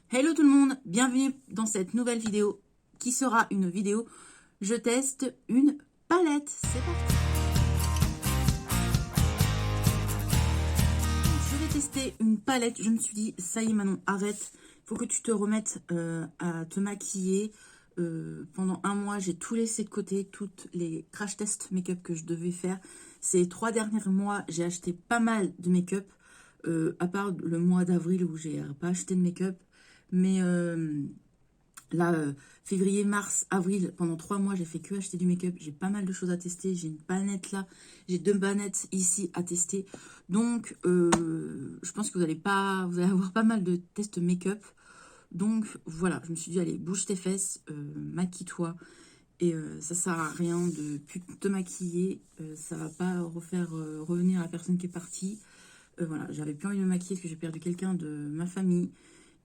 Hello tout le monde, bienvenue dans cette nouvelle vidéo qui sera une vidéo. Je teste une palette, c'est parti. Je vais tester une palette, je me suis dit, ça y est Manon, arrête. Il faut que tu te remettes à te maquiller. Pendant un mois, j'ai tout laissé de côté, toutes les crash tests make-up que je devais faire. Ces 3 derniers mois, j'ai acheté pas mal de make-up, à part le mois d'avril où j'ai pas acheté de make-up. Mais là, février, mars, avril, pendant 3 mois, j'ai fait que acheter du make-up. J'ai pas mal de choses à tester. J'ai une banette là. J'ai 2 banettes ici à tester. Donc, je pense que vous allez avoir pas mal de tests make-up. Donc, voilà. Je me suis dit, allez, bouge tes fesses, maquille-toi. Et ça sert à rien de plus te maquiller. Ça va pas revenir la personne qui est partie. Voilà, j'avais plus envie de me maquiller parce que j'ai perdu quelqu'un de ma famille.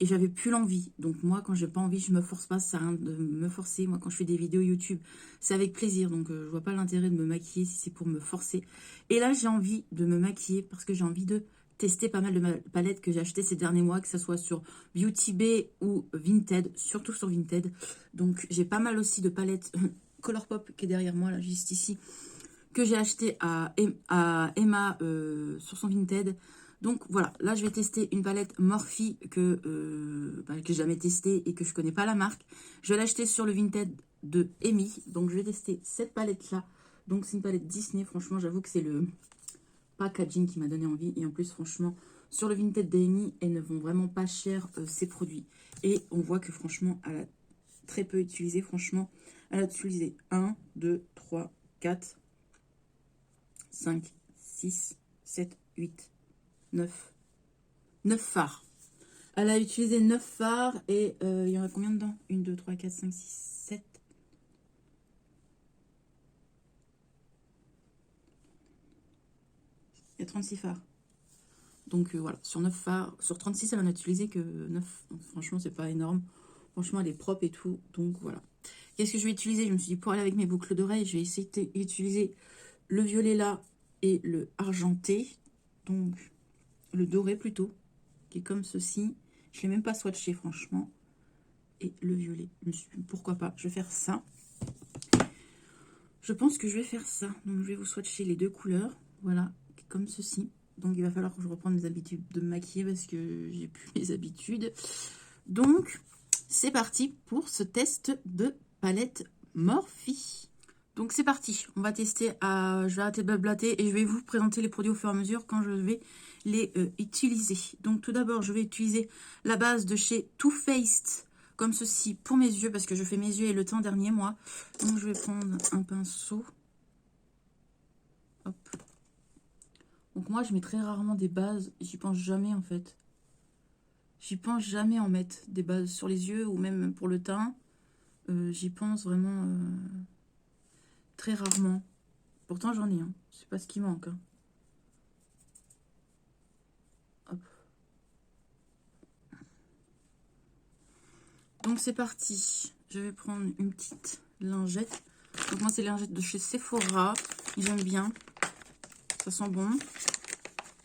Et j'avais plus l'envie. Donc moi, quand j'ai pas envie, je me force pas. Ça sert à rien de me forcer. Moi, quand je fais des vidéos YouTube, c'est avec plaisir. Donc je vois pas l'intérêt de me maquiller si c'est pour me forcer. Et là, j'ai envie de me maquiller parce que j'ai envie de tester pas mal de palettes que j'ai achetées ces derniers mois, que ce soit sur Beauty Bay ou Vinted, surtout sur Vinted. Donc j'ai pas mal aussi de palettes Colourpop qui est derrière moi, là, juste ici, que j'ai acheté à Emma sur son Vinted. Donc voilà, là je vais tester une palette Morphe que j'ai jamais testée et que je connais pas la marque. Je vais l'acheter sur le Vinted de Amy. Donc je vais tester cette palette là. Donc c'est une palette Disney. Franchement, j'avoue que c'est le packaging qui m'a donné envie. Et en plus, franchement, sur le Vinted d'Amy, elles ne vont vraiment pas cher ces produits. Et on voit que franchement, elle a très peu utilisé. Franchement, elle a utilisé 1, 2, 3, 4, 5, 6, 7, 8, 9. 9 fards. Elle a utilisé 9 fards et il y en a combien dedans? 1, 2, 3, 4, 5, 6, 7. Il y a 36 fards. Donc voilà, sur 9 fards, sur 36, elle en a utilisé que 9. Donc, franchement, c'est pas énorme. Franchement, elle est propre et tout. Donc voilà. Qu'est-ce que je vais utiliser? Je me suis dit, pour aller avec mes boucles d'oreilles, je vais essayer d'utiliser le violet là et le argenté. Donc le doré plutôt, qui est comme ceci. Je ne l'ai même pas swatché, franchement. Et le violet. Pourquoi pas? Je vais faire ça. Je pense que je vais faire ça. Donc, je vais vous swatcher les deux couleurs. Voilà, comme ceci. Donc, il va falloir que je reprenne mes habitudes de me maquiller parce que j'ai plus mes habitudes. Donc, c'est parti pour ce test de palette Morphe. Donc, c'est parti. On va tester. Je vais arrêter de blablater et je vais vous présenter les produits au fur et à mesure quand je vais les utiliser. Donc, tout d'abord, je vais utiliser la base de chez Too Faced comme ceci pour mes yeux parce que je fais mes yeux et le teint dernier moi. Donc je vais prendre un pinceau. Hop. Donc moi je mets très rarement des bases, j'y pense jamais en fait. J'y pense jamais en mettre des bases sur les yeux ou même pour le teint. J'y pense vraiment très rarement. Pourtant j'en ai un, je sais pas ce qui manque. Hein. Hop. Donc c'est parti. Je vais prendre une petite lingette. Donc moi c'est les lingettes de chez Sephora. J'aime bien. Ça sent bon.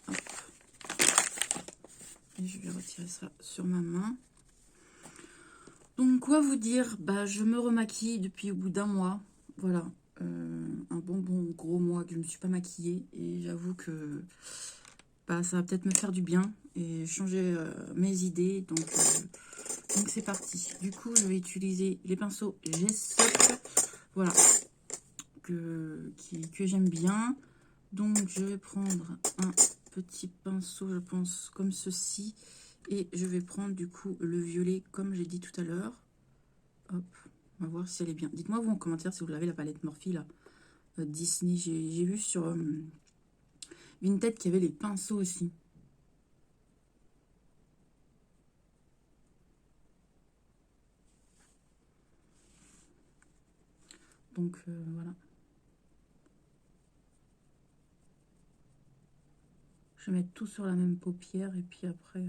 Hop. Et je vais retirer ça sur ma main. Donc quoi vous dire, bah je me remaquille depuis au bout d'un mois. Voilà. Un bon gros mois que je ne me suis pas maquillée. Et j'avoue que bah, ça va peut-être me faire du bien et changer mes idées. Donc c'est parti. Du coup, je vais utiliser les pinceaux G-Soft. Voilà. Que j'aime bien. Donc je vais prendre un petit pinceau, je pense, comme ceci. Et je vais prendre du coup le violet comme j'ai dit tout à l'heure. Hop, on va voir si elle est bien. Dites-moi vous en commentaire si vous l'avez la palette Morphe là. Disney, j'ai vu sur Vinted qu'il y avait les pinceaux aussi. Donc voilà. Je vais mettre tout sur la même paupière et puis après...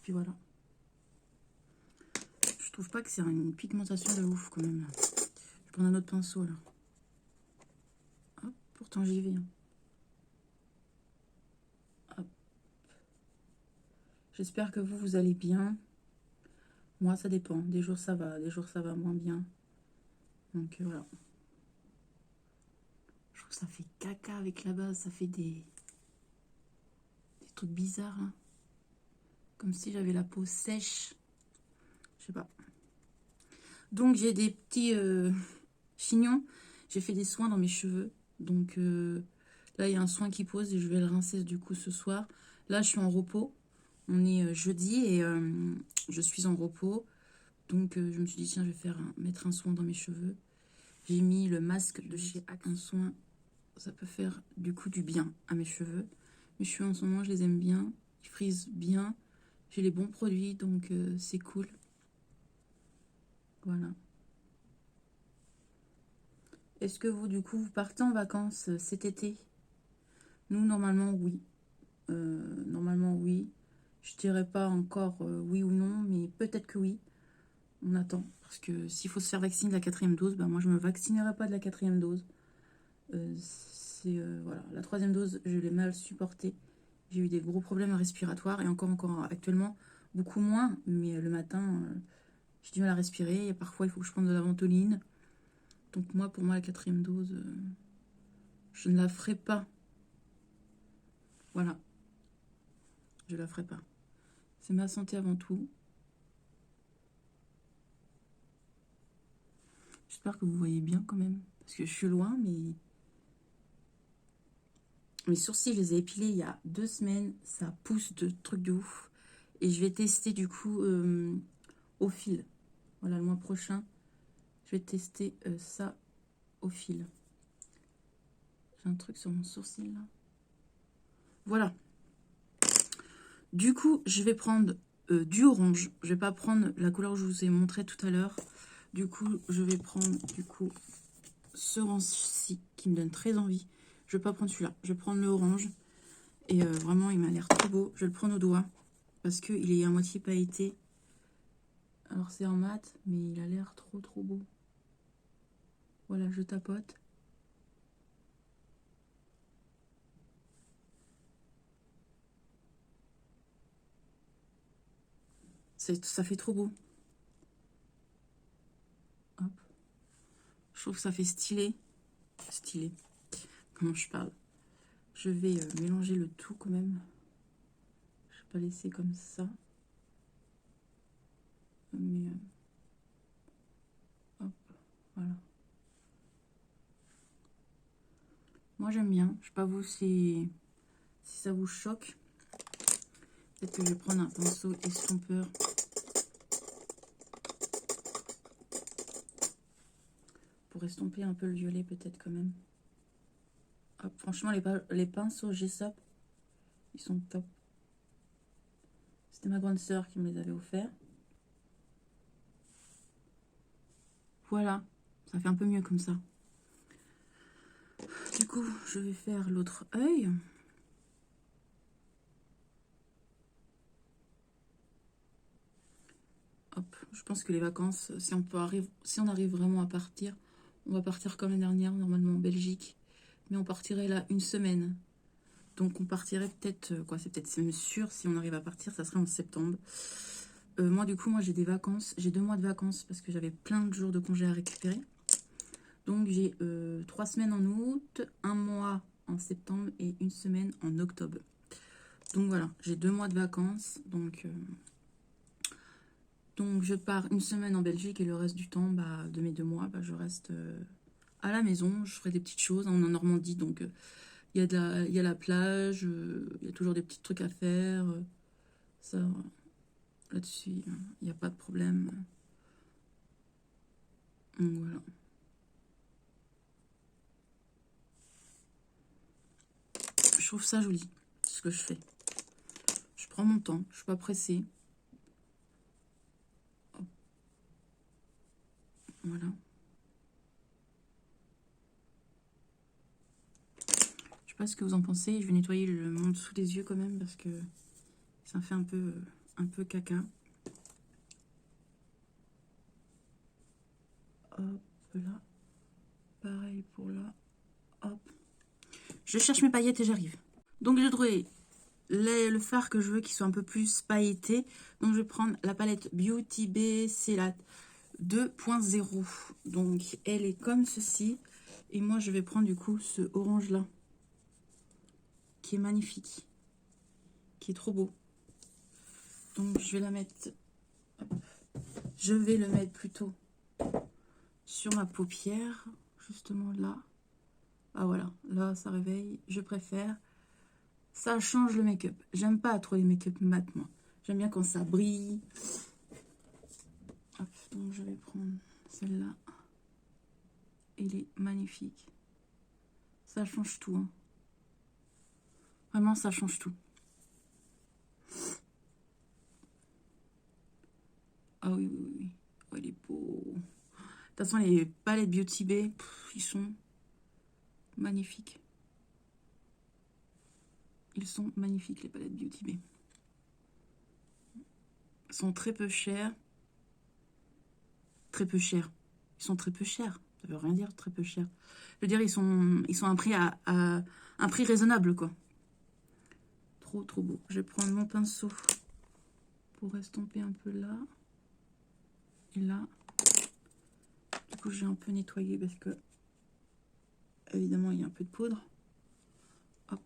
puis voilà. Je trouve pas que c'est une pigmentation de ouf quand même. Je prends un autre pinceau là. Hop, pourtant j'y vais. Hein. J'espère que vous allez bien. Moi, ça dépend. Des jours, ça va. Des jours, ça va moins bien. Donc, voilà. Je trouve que ça fait caca avec la base. Ça fait des trucs bizarres, là. Comme si j'avais la peau sèche. Je sais pas. Donc, j'ai des petits chignons. J'ai fait des soins dans mes cheveux. Donc, là, il y a un soin qui pose et je vais le rincer, du coup, ce soir. Là, je suis en repos. On est jeudi et je suis en repos. Donc, je me suis dit, tiens, je vais mettre un soin dans mes cheveux. J'ai mis le masque de chez Hack. Un soin, ça peut faire, du coup, du bien à mes cheveux. Mes cheveux, en ce moment, je les aime bien. Ils frisent bien. J'ai les bons produits, donc c'est cool. Voilà. Est-ce que vous, du coup, vous partez en vacances cet été? Nous, normalement, oui. Normalement, oui. Je dirais pas encore oui ou non, mais peut-être que oui. On attend. Parce que s'il faut se faire vacciner de la 4e dose, bah moi, je me vaccinerai pas de la 4e dose. Voilà. La 3e dose, je l'ai mal supportée. J'ai eu des gros problèmes respiratoires et encore actuellement, beaucoup moins. Mais le matin, j'ai du mal à respirer. Et parfois, il faut que je prenne de la ventoline. Donc moi, pour moi, la 4e dose, je ne la ferai pas. Voilà. Je la ferai pas. C'est ma santé avant tout. J'espère que vous voyez bien quand même. Parce que je suis loin, mais... Mes sourcils, je les ai épilés il y a 2 semaines. Ça pousse de trucs de ouf. Et je vais tester du coup au fil. Voilà, le mois prochain, je vais tester ça au fil. J'ai un truc sur mon sourcil là. Voilà. Du coup, je vais prendre du orange. Je vais pas prendre la couleur que je vous ai montré tout à l'heure. Du coup, je vais prendre ce orange-ci qui me donne très envie. Je vais pas prendre celui-là. Je vais prendre le orange. Et vraiment, il m'a l'air trop beau. Je vais le prendre au doigt parce qu'il est à moitié pailleté. Alors, c'est en mat, mais il a l'air trop beau. Voilà, je tapote. Ça fait trop beau. Hop. Je trouve que ça fait stylé. Stylé. Comment je parle? Je vais mélanger le tout quand même. Je vais pas laisser comme ça. Mais hop, voilà. Moi j'aime bien. Je sais pas vous si ça vous choque. Peut-être que je vais prendre un pinceau estompeur. Pour estomper un peu le violet peut-être quand même. Hop, franchement les pinceaux Gessop, ils sont top. C'était ma grande sœur qui me les avait offerts. Voilà, ça fait un peu mieux comme ça. Du coup, je vais faire l'autre œil. Hop, je pense que les vacances, si on arrive vraiment à partir, on va partir comme l'année dernière, normalement en Belgique. Mais on partirait là 1 semaine. Donc on partirait peut-être, c'est même sûr, si on arrive à partir, ça serait en septembre. Moi, du coup, j'ai des vacances. J'ai 2 mois de vacances parce que j'avais plein de jours de congés à récupérer. Donc, j'ai 3 semaines en août, 1 mois en septembre et 1 semaine en octobre. Donc, voilà, j'ai 2 mois de vacances. Donc, je pars 1 semaine en Belgique et le reste du temps, de mes 2 mois, je reste à la maison. Je ferai des petites choses. On est en Normandie, donc il y a la plage. Il y a toujours des petits trucs à faire. Ça... Là-dessus, il n'y a pas de problème. Donc voilà. Je trouve ça joli, ce que je fais. Je prends mon temps, je ne suis pas pressée. Hop. Voilà. Je sais pas ce que vous en pensez. Je vais nettoyer mon dessous des yeux quand même parce que ça fait un peu caca. Hop là. Pareil pour là. Hop. Je cherche mes paillettes et j'arrive. Donc j'ai trouvé le fard que je veux qui soit un peu plus pailleté. Donc, je vais prendre la palette Beauty Bay, c'est la 2.0. Donc, elle est comme ceci. Et moi, je vais prendre du coup ce orange-là, qui est magnifique, qui est trop beau. Donc, je vais la mettre... Hop. Je vais le mettre plutôt sur ma paupière, justement là. Ah voilà, là, ça réveille. Je préfère... Ça change le make-up. J'aime pas trop les make-up mat, moi. J'aime bien quand ça brille. Hop, donc je vais prendre celle-là. Elle est magnifique. Ça change tout. Hein. Vraiment, ça change tout. Ah oui, oui, oui. Oh, il est beau. De toute façon, les palettes Beauty Bay, ils sont magnifiques. Ils sont magnifiques, les palettes Beauty Bay. Ils sont très peu chers. Très peu chers. Ils sont très peu chers. Ça veut rien dire, très peu chers. Je veux dire, ils sont à un prix, à un prix raisonnable, quoi. Trop, trop beau. Je vais prendre mon pinceau pour estomper un peu là. Et là. Du coup, j'ai un peu nettoyé parce que, évidemment, il y a un peu de poudre. Hop.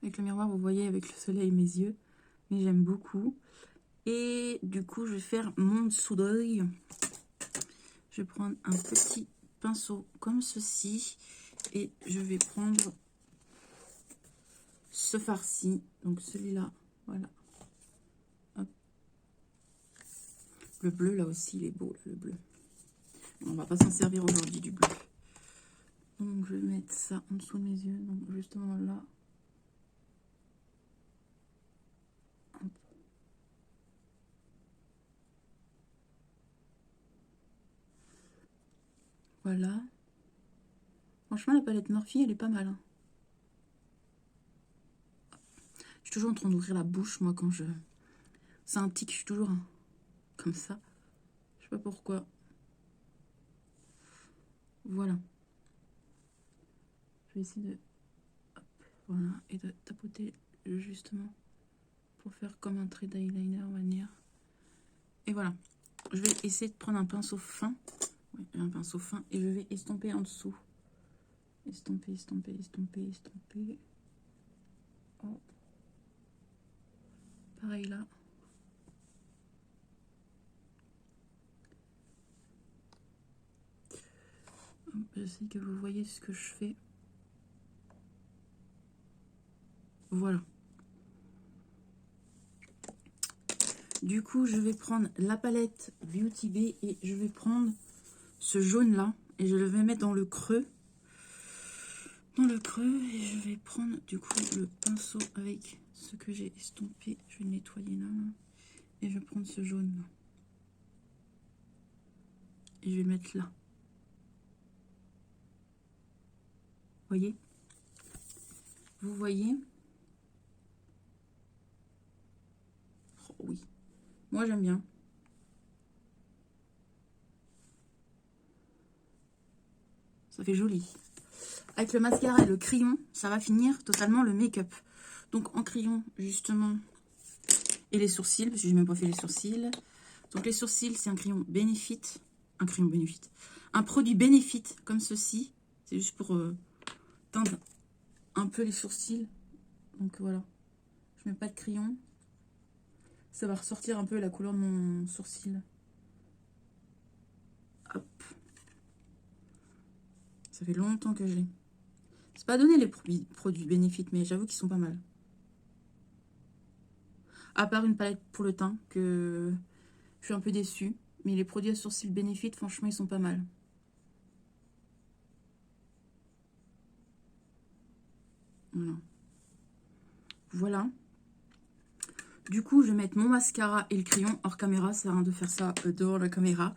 Avec le miroir, vous voyez avec le soleil mes yeux. Mais j'aime beaucoup. Et du coup, je vais faire mon dessous d'œil. Je vais prendre un petit pinceau comme ceci. Et je vais prendre ce farci. Donc celui-là, voilà. Hop. Le bleu, là aussi, il est beau, le bleu. On va pas s'en servir aujourd'hui du bleu. Donc je vais mettre ça en dessous de mes yeux. Donc justement là. Hop. Voilà. Franchement, la palette Morphe, elle est pas mal. Hein. Je suis toujours en train d'ouvrir la bouche, moi, quand je... C'est un tic, je suis toujours comme ça. Je sais pas pourquoi. Voilà. Je vais essayer de... Hop, voilà. Et de tapoter justement pour faire comme un trait d'eyeliner, on va dire. Et voilà. Je vais essayer de prendre un pinceau fin. Oui, un pinceau fin. Et je vais estomper en dessous. Estomper, estomper, estomper, estomper. Oh. Pareil là. Je sais que vous voyez ce que je fais. Voilà. Du coup, je vais prendre la palette Beauty Bay et je vais prendre ce jaune là. Et je le vais mettre dans le creux. Dans le creux. Et je vais prendre du coup le pinceau avec ce que j'ai estompé. Je vais le nettoyer là. Et je vais prendre ce jaune là. Et je vais le mettre là. Voyez? Vous voyez? Oh, oui. Moi, j'aime bien. Ça fait joli. Avec le mascara et le crayon, ça va finir totalement le make-up. Donc, en crayon, justement, et les sourcils, parce que j'ai même pas fait les sourcils. Donc, les sourcils, c'est un crayon Benefit. Un crayon Benefit. Un produit Benefit, comme ceci. C'est juste pour teindre un peu les sourcils. Donc, voilà. Je mets pas de crayon. Ça va ressortir un peu la couleur de mon sourcil. Hop. Ça fait longtemps que je l'ai. C'est pas donné les produits Benefit, mais j'avoue qu'ils sont pas mal. À part une palette pour le teint, que je suis un peu déçue. Mais les produits à sourcils Benefit, franchement, ils sont pas mal. Voilà. Voilà. Du coup, je vais mettre mon mascara et le crayon hors caméra. Ça sert à rien de faire ça dehors la caméra.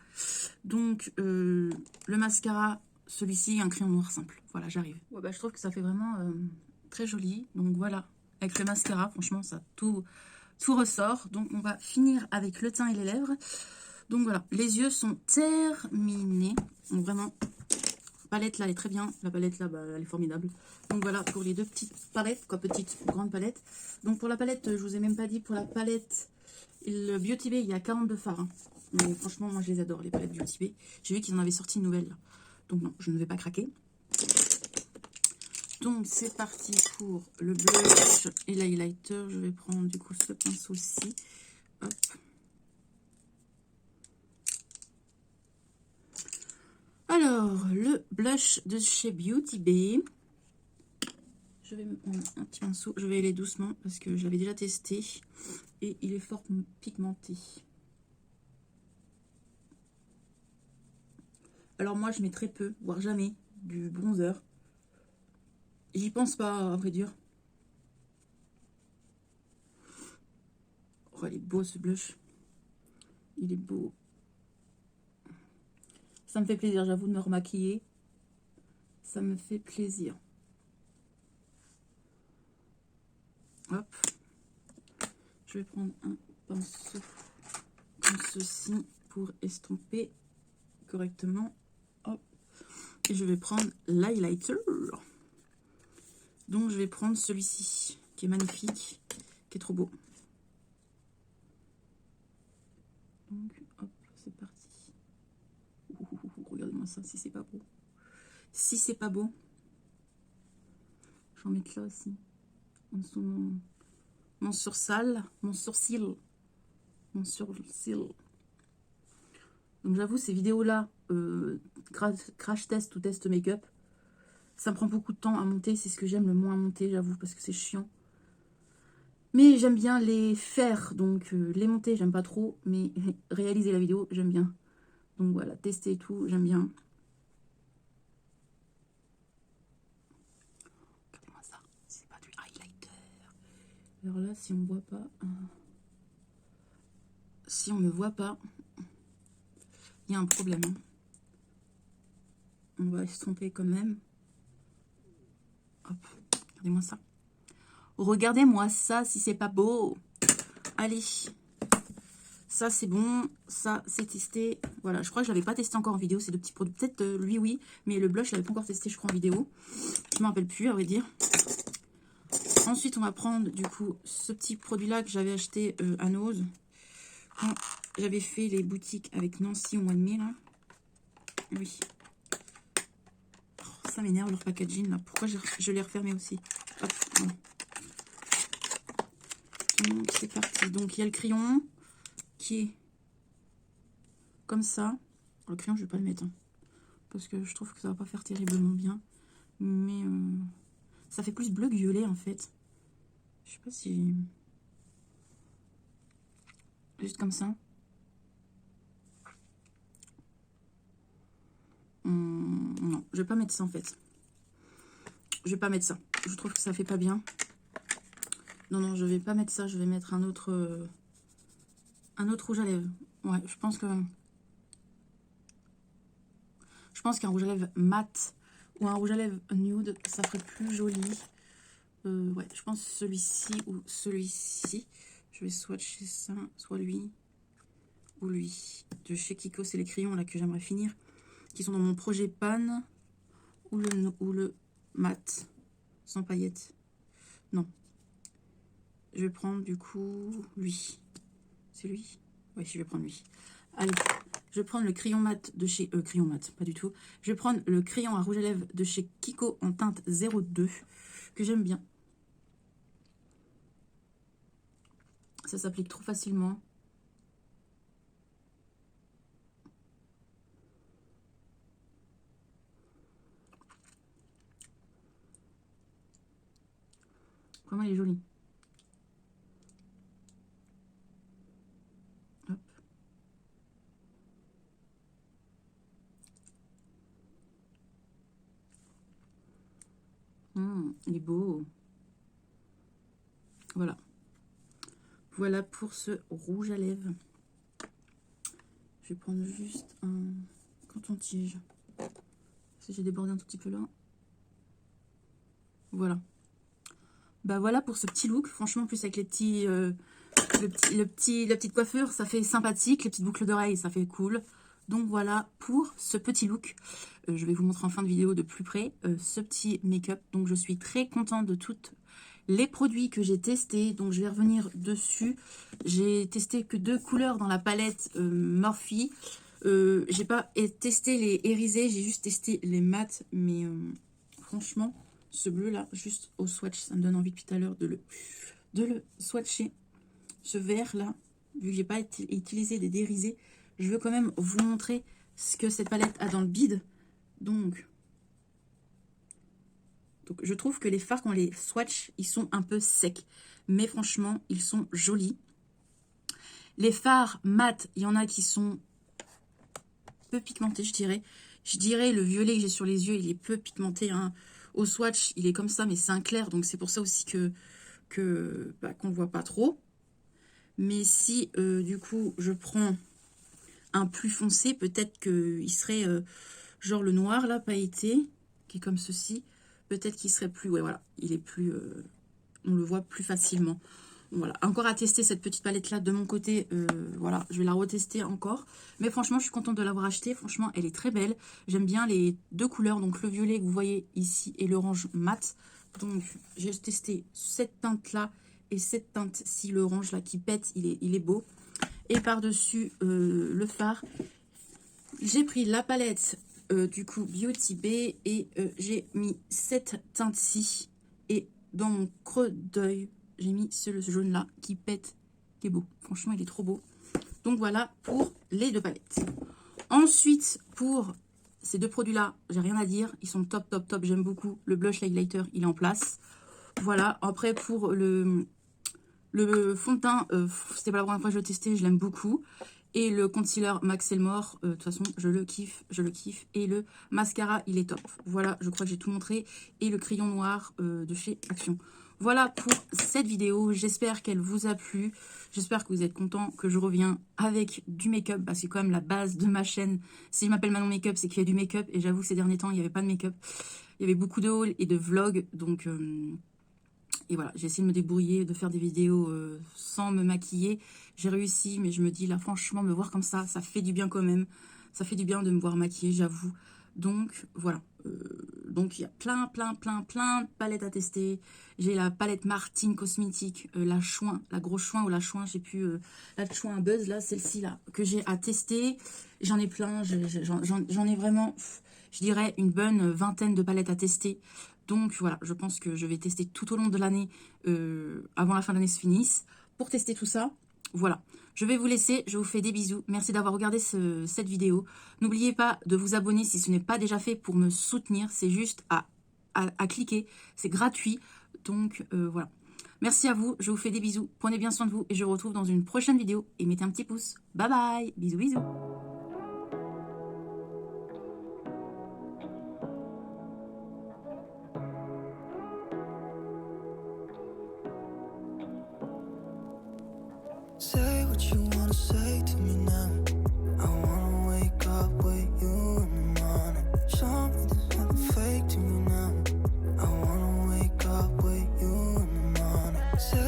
Donc, le mascara, celui-ci, un crayon noir simple. Voilà, j'arrive. Ouais, bah, je trouve que ça fait vraiment très joli. Donc, voilà. Avec le mascara, franchement, ça tout ressort. Donc, on va finir avec le teint et les lèvres. Donc, voilà. Les yeux sont terminés. Donc, vraiment, palette là, elle est très bien. La palette là, bah, elle est formidable. Donc voilà, pour les deux petites palettes, quoi, petites ou grandes palettes. Donc pour la palette, je vous ai même pas dit, pour la palette, le Beauty Bay, il y a 42 fards. Hein. Mais franchement, moi je les adore, les palettes Beauty Bay. J'ai vu qu'ils en avaient sorti une nouvelle. Là. Donc non, je ne vais pas craquer. Donc c'est parti pour le blush et l'highlighter. Je vais prendre du coup ce pinceau-ci. Hop. Alors, le blush de chez Beauty Bay. Je vais me prendre un petit pinceau. Je vais aller doucement parce que je l'avais déjà testé. Et il est fort pigmenté. Alors moi, je mets très peu, voire jamais, du bronzer. J'y pense pas, à vrai dire. Oh, il est beau ce blush. Il est beau. Ça me fait plaisir, j'avoue, de me remaquiller. Ça me fait plaisir. Hop. Je vais prendre un pinceau comme ceci pour estomper correctement. Hop. Et je vais prendre l'highlighter. Donc je vais prendre celui-ci qui est magnifique, qui est trop beau. Donc hop, c'est parti. Regardez-moi ça, si c'est pas beau. Si c'est pas beau, je vais en mettre là aussi. En dessous mon sourcil. Mon sourcil. Mon sourcil. Donc j'avoue, ces vidéos-là, crash test ou test make-up, ça me prend beaucoup de temps à monter. C'est ce que j'aime le moins à monter, j'avoue, parce que c'est chiant. Mais j'aime bien les faire, donc les monter, j'aime pas trop. Mais réaliser la vidéo, j'aime bien. Donc voilà, tester et tout, j'aime bien. Regardez-moi ça, c'est pas du highlighter. Alors là, si on me voit pas... Si on me voit pas, il y a un problème. Hein. On va se tromper quand même. Hop, regardez-moi ça. Regardez-moi ça, si c'est pas beau. Allez. Ça, c'est bon. Ça, c'est testé. Voilà, je crois que je l'avais pas testé encore en vidéo. Ces deux petits produits. Peut-être lui, oui. Mais le blush, je l'avais pas encore testé, je crois, en vidéo. Je m'en rappelle plus, à vrai dire. Ensuite, on va prendre, du coup, ce petit produit-là que j'avais acheté à Nose. Quand j'avais fait les boutiques avec Nancy au mois de mai, là. Oui. Oh, ça m'énerve, leur packaging, là. Pourquoi je l'ai refermé aussi? Hop, voilà. Donc, c'est parti. Donc, il y a le crayon qui est comme ça. Le crayon, je vais pas le mettre. Hein, parce que je trouve que ça va pas faire terriblement bien. Mais ça fait plus bleu que violet, en fait. Je sais pas si... Juste comme ça. Non, je vais pas mettre ça, en fait. Je vais pas mettre ça. Je trouve que ça fait pas bien. Non, non, je vais pas mettre ça. Je vais mettre un autre rouge à lèvres. Ouais, je pense qu'un rouge à lèvres mat ou un rouge à lèvres nude, ça ferait plus joli. Ouais, je pense celui-ci ou celui-ci. Je vais swatcher ça, soit lui ou lui. De chez Kiko, c'est les crayons là que j'aimerais finir, qui sont dans mon projet pan ou le mat sans paillettes. Non. Je vais prendre du coup lui. C'est lui? Oui, je vais prendre lui. Allez, je vais prendre le crayon mat de chez... crayon mat, pas du tout. Je vais prendre le crayon à rouge à lèvres de chez Kiko en teinte 02, que j'aime bien. Ça s'applique trop facilement. Vraiment, il est joli. Hop. Il est beau. Voilà. Voilà pour ce rouge à lèvres. Je vais prendre juste un coton-tige. Si j'ai débordé un tout petit peu là. Voilà. Bah voilà pour ce petit look. Franchement, en plus avec les petits, la petite coiffure, ça fait sympathique. Les petites boucles d'oreilles, ça fait cool. Donc voilà pour ce petit look. Je vais vous montrer en fin de vidéo de plus près ce petit make-up. Donc je suis très contente de toutes les produits que j'ai testés. Donc je vais revenir dessus. J'ai testé que 2 couleurs dans la palette Morphe. J'ai pas testé les irisés, j'ai juste testé les mats. Mais franchement, ce bleu là, juste au swatch, ça me donne envie depuis tout à l'heure de le swatcher. Ce vert là, vu que j'ai pas utilisé des dérisés, je veux quand même vous montrer ce que cette palette a dans le bide. Donc je trouve que les fards, quand on les swatch, ils sont un peu secs. Mais franchement, ils sont jolis. Les fards mat, il y en a qui sont peu pigmentés, je dirais. Je dirais le violet que j'ai sur les yeux, il est peu pigmenté. Hein. Au swatch, il est comme ça, mais c'est un clair. Donc c'est pour ça aussi qu'on ne voit pas trop. Mais si, du coup, je prends un plus foncé, peut-être qu'il serait genre le noir, là, pailleté, qui est comme ceci. Peut-être qu'il serait plus, ouais, voilà, il est plus, on le voit plus facilement. Voilà, encore à tester cette petite palette-là de mon côté, voilà, je vais la retester encore. Mais franchement, je suis contente de l'avoir achetée, franchement, elle est très belle. J'aime bien les 2 couleurs, donc le violet que vous voyez ici et l'orange mat. Donc, j'ai testé cette teinte-là et cette teinte-ci, l'orange là qui pète, il est beau. Et par-dessus le fard, j'ai pris la palette du coup Beauty Bay et j'ai mis cette teinte-ci. Et dans mon creux d'œil, j'ai mis ce jaune là qui pète, qui est beau. Franchement, il est trop beau. Donc voilà pour les 2 palettes. Ensuite, pour ces 2 produits-là, j'ai rien à dire. Ils sont top, top, top. J'aime beaucoup. Le blush highlighter, il est en place. Voilà. Après, pour le fond de teint, c'était pas la première fois que je le testais. Je l'aime beaucoup. Et le concealer Max Elmore, de toute façon, je le kiffe, je le kiffe. Et le mascara, il est top. Voilà, je crois que j'ai tout montré. Et le crayon noir de chez Action. Voilà pour cette vidéo. J'espère qu'elle vous a plu. J'espère que vous êtes contents que je reviens avec du make-up. Parce que c'est quand même la base de ma chaîne. Si je m'appelle Manon Make-up, c'est qu'il y a du make-up. Et j'avoue, ces derniers temps, il n'y avait pas de make-up. Il y avait beaucoup de hauls et de vlogs. Donc... et voilà, j'ai essayé de me débrouiller, de faire des vidéos sans me maquiller. J'ai réussi, mais je me dis là, franchement, me voir comme ça fait du bien quand même. Ça fait du bien de me voir maquillée, j'avoue. Donc, voilà. Donc, il y a plein de palettes à tester. J'ai la palette Martine Cosmétique, la chouin, la grosse chouin ou la chouin, je sais plus, la chouin buzz, là, celle-ci, là, que j'ai à tester. J'en ai plein, j'en ai vraiment, je dirais, une bonne vingtaine de palettes à tester. Donc voilà, je pense que je vais tester tout au long de l'année, avant la fin de l'année se finisse, pour tester tout ça. Voilà, je vais vous laisser, je vous fais des bisous. Merci d'avoir regardé cette vidéo. N'oubliez pas de vous abonner si ce n'est pas déjà fait pour me soutenir. C'est juste à cliquer, c'est gratuit. Donc voilà, merci à vous, je vous fais des bisous. Prenez bien soin de vous et je vous retrouve dans une prochaine vidéo. Et mettez un petit pouce. Bye bye, bisous bisous. Say what you wanna say to me now. I wanna wake up with you in the morning. Show me there's nothing fake to me now. I wanna wake up with you in the morning. Say